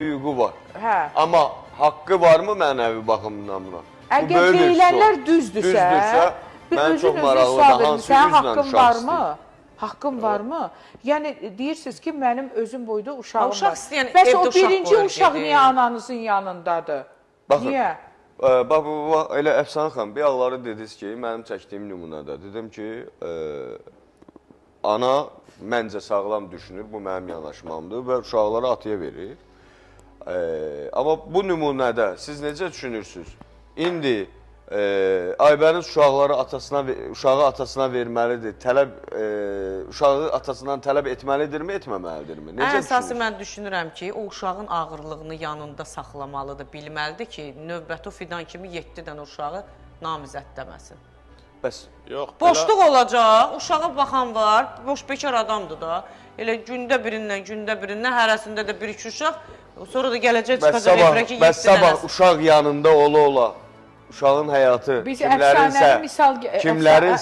hüququ var. Hə. Amma haqqı varmı mənəvi baxımdan buna? Əgər deyilənlər düzdürsə, mən çox özün maraqlıdır. Hansı sənin üzrlə haqqın uşaq varmı? istəyir? Haqqın varmı? Yəni deyirsiniz ki, mənim özüm boyda uşağım var. Uşaq istəyən Bəs evdə o uşaq birinci qoyur uşaq gedir. niyə ananızın yanındadır? Baxın, Niyə? bax, elə Əfsanə xanım, bir ağları dediniz ki, mənim çəkdiyim nümunədə. Dedim ki, ana məncə sağlam düşünür, bu mənim yanaşmamdır və uşaqları ataya verir. Amma bu nümunədə siz necə düşünürsünüz? İndi Aybəniz uşağı atasına verməlidir, uşağı atasından tələb etməlidirmi, etməməlidirmi? Ən əsası mən düşünürəm ki, o uşağın ağırlığını yanında saxlamalıdır, bilməlidir ki, növbəti o fidan kimi 7 dənə uşağı namizədləməsin. Bəs, Yox, Boşluq olacaq, uşağa baxan var, boş bekar adamdır da. Elə gündə birindən, hərəsində də 1-2 uşaq, sonra da gələcək çıxacaq evrə ki, 7 bəs sabah dənəsi. uşaq yanında ola-ola, uşağın həyatı Biz kimlərinsə,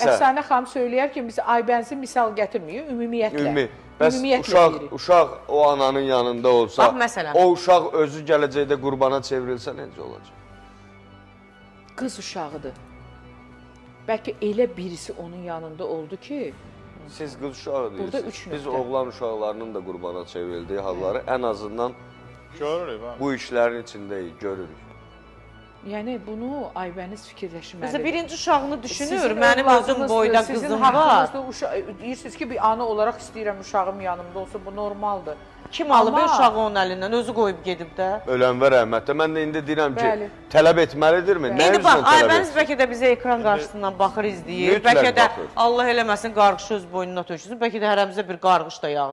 Əfsanə xanım söyləyər ki, biz Aybənizin misal gətirmiyor, ümumiyyətlə. bəs uşaq o ananın yanında olsa, Bax, məsələn. o uşaq özü gələcəkdə qurbana çevrilsə necə olacaq? Qız uşağıdır. Bəlkə elə birisi onun yanında oldu ki, Siz qız uşağı Burada deyirsiniz. üç Biz nöqtə. oğlan uşaqlarının da qurbana çevrildiyi halları ən azından görürük. bu işlərin içindəyik, görürük. yəni bunu Aybəniz fikirləşməlidir. Bizə birinci uşağını düşünür, Sizin mənim özüm övladınızdır, boyda sizin qızım var. haqqınızdır, deyirsiniz ki, bir ana olaraq istəyirəm uşağım yanımda olsa, bu normaldır. Kim alıb Amma- uşağı onun əlindən, özü qoyub gedib də. Ölənvə rəhmətdə. Mən də indi deyirəm ki, Bəli. tələb etməlidirmi? Nə İndi üzrə bax, tələb Aybəniz etsin? bəlkə də bizə ekran qarşısından baxır, izləyir. Mütləq Bəlkə də baxır. Allah eləməsin qarğışı öz boynuna töküsün. Bəlkə də hərəmizə bir qarğış da yağır.